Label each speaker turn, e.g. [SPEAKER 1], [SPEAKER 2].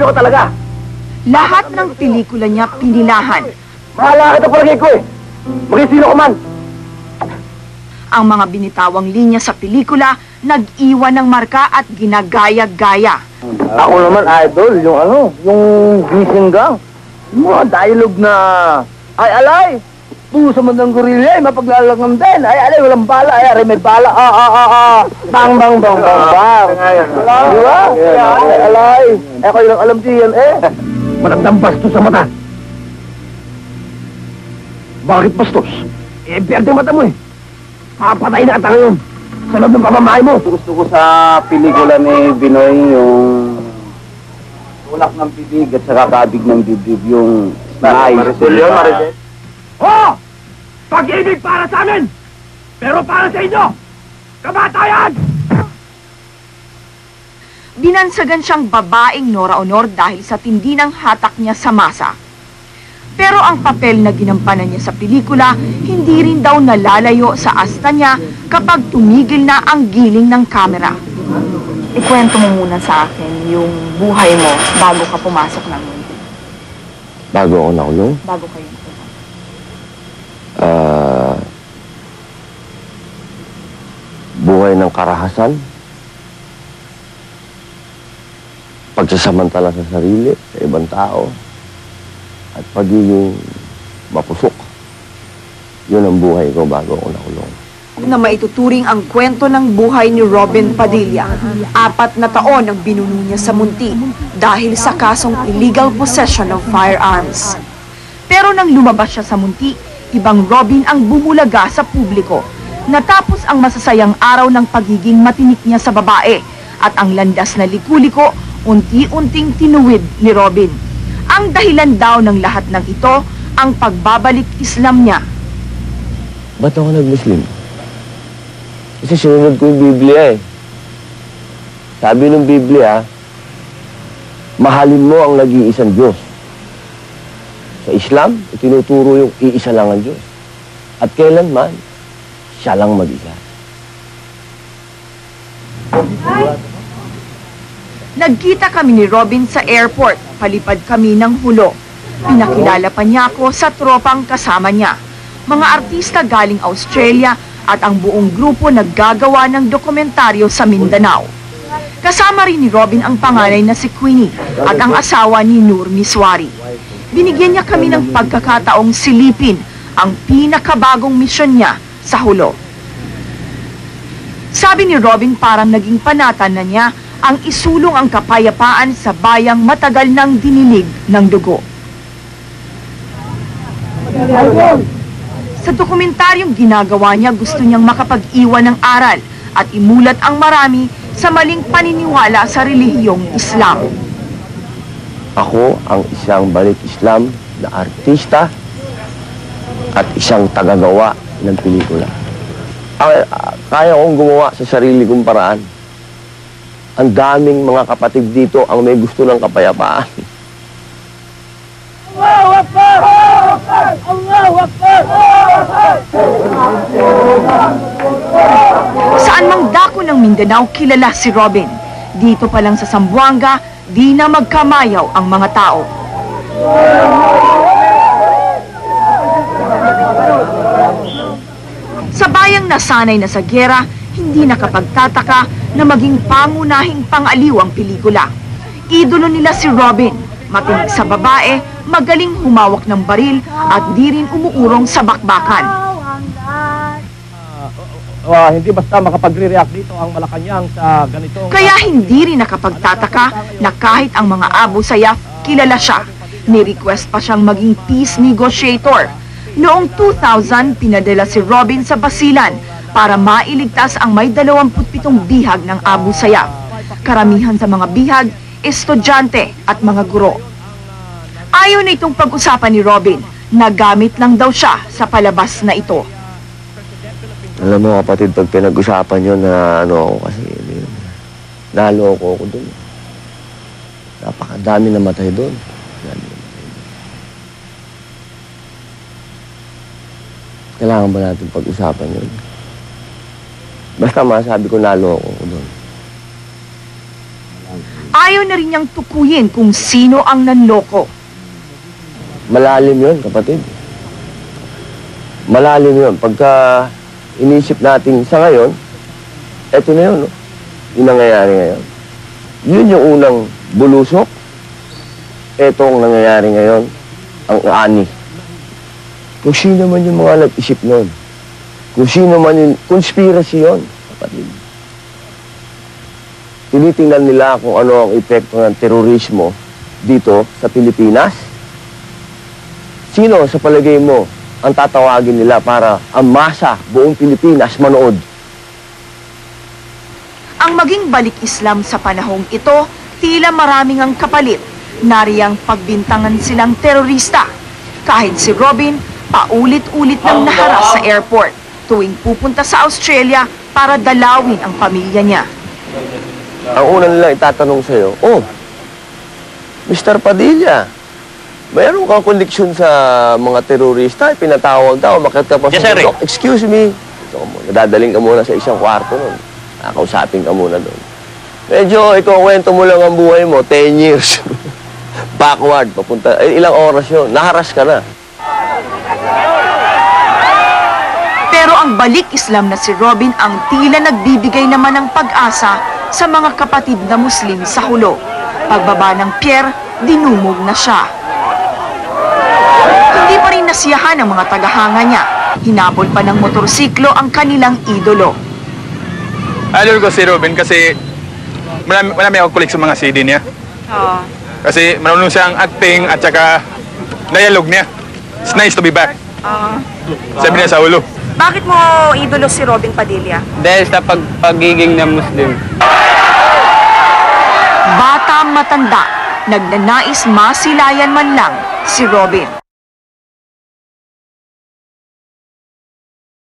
[SPEAKER 1] ka talaga.
[SPEAKER 2] Lahat ng pelikula niya pinilahan.
[SPEAKER 1] Mahala kita palagay ko eh. Maging sino ka man.
[SPEAKER 2] Ang mga binitawang linya sa pelikula, nag-iwan ng marka at ginagaya-gaya.
[SPEAKER 1] Ako naman, idol, yung gising gang. Yung mga dialogue na, ay alay, puso mo ng gorilla, mapaglalangam din. Ay alay, walang bala, ay aray, may bala, bang, bang, bang, bang, bang. Di ba? Ay alay, ay kayo lang alam diyan eh. Matandang bastos sa mata. Bakit bastos? Eh, berde mata mo eh. Papatay na kita ngayon sa loob ng pamamahay mo.
[SPEAKER 3] Gusto ko sa pelikula ni Binoy yung tulak ng bibig at saka kabig ng dibdib yung
[SPEAKER 1] Maricel yun, Maricel. Oh! Pag-ibig para sa amin! Pero para sa inyo! Kamatayan!
[SPEAKER 2] Binansagan siyang babaeng Nora Honor dahil sa tindi ng hatak niya sa masa. Pero ang papel na ginampanan niya sa pelikula, hindi rin daw nalalayo sa asta niya kapag tumigil na ang giling ng kamera. Ikwento mo muna sa akin yung buhay mo bago ka pumasok ng mundo.
[SPEAKER 3] Bago ako nakulong?
[SPEAKER 2] Bago kayo nakulong.
[SPEAKER 3] Buhay ng karahasan. Pagsasamantala sa sarili, sa ibang tao. At pagiging mapusok. Yun ang buhay ko bago ako nakulong.
[SPEAKER 2] Na maituturing ang kwento ng buhay ni Robin Padilla. 4 na taon ang binuno niya sa Munti dahil sa kasong illegal possession of firearms. Pero nang lumabas siya sa Munti, ibang Robin ang bumulaga sa publiko. Natapos ang masasayang araw ng pagiging matinik niya sa babae at ang landas na likuliko unti-unting tinuwid ni Robin. Ang dahilan daw ng lahat ng ito, ang pagbabalik Islam niya.
[SPEAKER 3] Ba't ako nag-Muslim? Kasi sinunod ko yung Biblia eh. Sabi ng Biblia, mahalin mo ang nag-iisang Diyos. Sa Islam, itinuturo yung iisa lang ang Diyos. At kailanman, siya lang mag-isa.
[SPEAKER 2] Nagkita kami ni Robin sa airport. Palipad kami ng hulo. Pinakilala pa niya ako sa tropang kasama niya. Mga artista galing Australia at ang buong grupo naggagawa ng dokumentaryo sa Mindanao. Kasama rin ni Robin ang panganay na si Queenie at ang asawa ni Nur Miswari. Binigyan niya kami ng pagkakataong silipin ang pinakabagong misyon niya sa hulo. Sabi ni Robin parang naging panatan na niya ang isulong ang kapayapaan sa bayang matagal nang dinilig ng dugo. Sa dokumentaryong ginagawa niya, gusto niyang makapag-iwan ng aral at imulat ang marami sa maling paniniwala sa relihiyong Islam.
[SPEAKER 3] Ako ang isang balik Islam na artista at isang tagagawa ng pelikula. Kaya kong gumawa sa sarili kong paraan. Ang daming mga kapatid dito ang may gusto ng kapayapaan.
[SPEAKER 1] Allahu Akbar! Allahu Akbar!
[SPEAKER 2] Saan mang dako ng Mindanao kilala si Robin. Dito pa lang sa Zamboanga, di na magkamayaw ang mga tao. Sa bayang nasanay na sa giyera, hindi nakapagtataka na maging pangunahing pang-aliw ang pelikula. Idolo nila si Robin, matinig sa babae, magaling humawak ng baril at di rin umuurong sa bakbakan.
[SPEAKER 1] Hindi basta makapagre-react dito ang Malacanang sa ganitong...
[SPEAKER 2] Kaya hindi rin nakapagtataka na kahit ang mga Abu Sayyaf kilala siya. Ni-request pa siyang maging peace negotiator. Noong 2000, pinadala si Robin sa Basilan para mailigtas ang may 27 bihag ng Abu Sayyaf. Karamihan sa mga bihag, estudyante at mga guro. Ayaw na itong pag-usapan ni Robin, nagamit lang daw siya sa palabas na ito.
[SPEAKER 3] Alam mo kapatid, pag pinag-usapan yun na ako kasi, naloko ako dun. Napakadami na matay dun. Kailangan ba natin pag-usapan yun? Basta masabi ko naloko ko dun.
[SPEAKER 2] Ayaw Kailangan na rin niyang tukuyin kung sino ang nanloko.
[SPEAKER 3] Malalim yun, kapatid. Malalim yun. Pagka inisip natin sa ngayon, eto na yun, no? Yung nangyayari ngayon. Yun yung unang bulusok. Eto ang nangyayari ngayon, ang ani. Kung sino man yung mga nag-isip nun, kung sino man yung conspiracy yun, kapatid. Tinitingnan nila kung ano ang epekto ng terorismo dito sa Pilipinas. Sino sa palagay mo ang tatawagin nila para ang masa buong Pilipinas manood?
[SPEAKER 2] Ang maging balik Islam sa panahong ito, tila maraming ang kapalit. Nariyang pagbintangan silang terorista. Kahit si Robin, paulit-ulit nang naharas sa airport tuwing pupunta sa Australia para dalawin ang pamilya niya.
[SPEAKER 3] Ang una nila itatanong sa'yo, oh, Mr. Padilla, mayroon kang connection sa mga terorista, pinatawag ka, umakyat ka pa sa bundok. Excuse me. Ito ka muna, dadaling ka muna sa isang kwarto nun. Nakausapin ka muna doon. Medyo, ikaw kwento mo lang ang buhay mo, 10 years. Backward, papunta, ilang oras yun, naharas ka na.
[SPEAKER 2] Pero ang balik Islam na si Robin ang tila nagbibigay naman ng pag-asa sa mga kapatid na Muslim sa Hulo. Pagbaba ng pier, dinumog na siya. Hindi pa rin nasiyahan ang mga tagahanga niya. Hinabol pa ng motorsiklo ang kanilang idolo.
[SPEAKER 4] Idol ko si Robin kasi marami ako kulik sa mga CD niya. Kasi marunong siyang acting at saka dialogue niya. It's nice to be back. Sabi niya sa ulo.
[SPEAKER 2] Bakit mo idolo si Robin Padilla?
[SPEAKER 5] Dahil sa pagiging na Muslim.
[SPEAKER 2] Bata matanda, nagnanais masilayan man lang si Robin.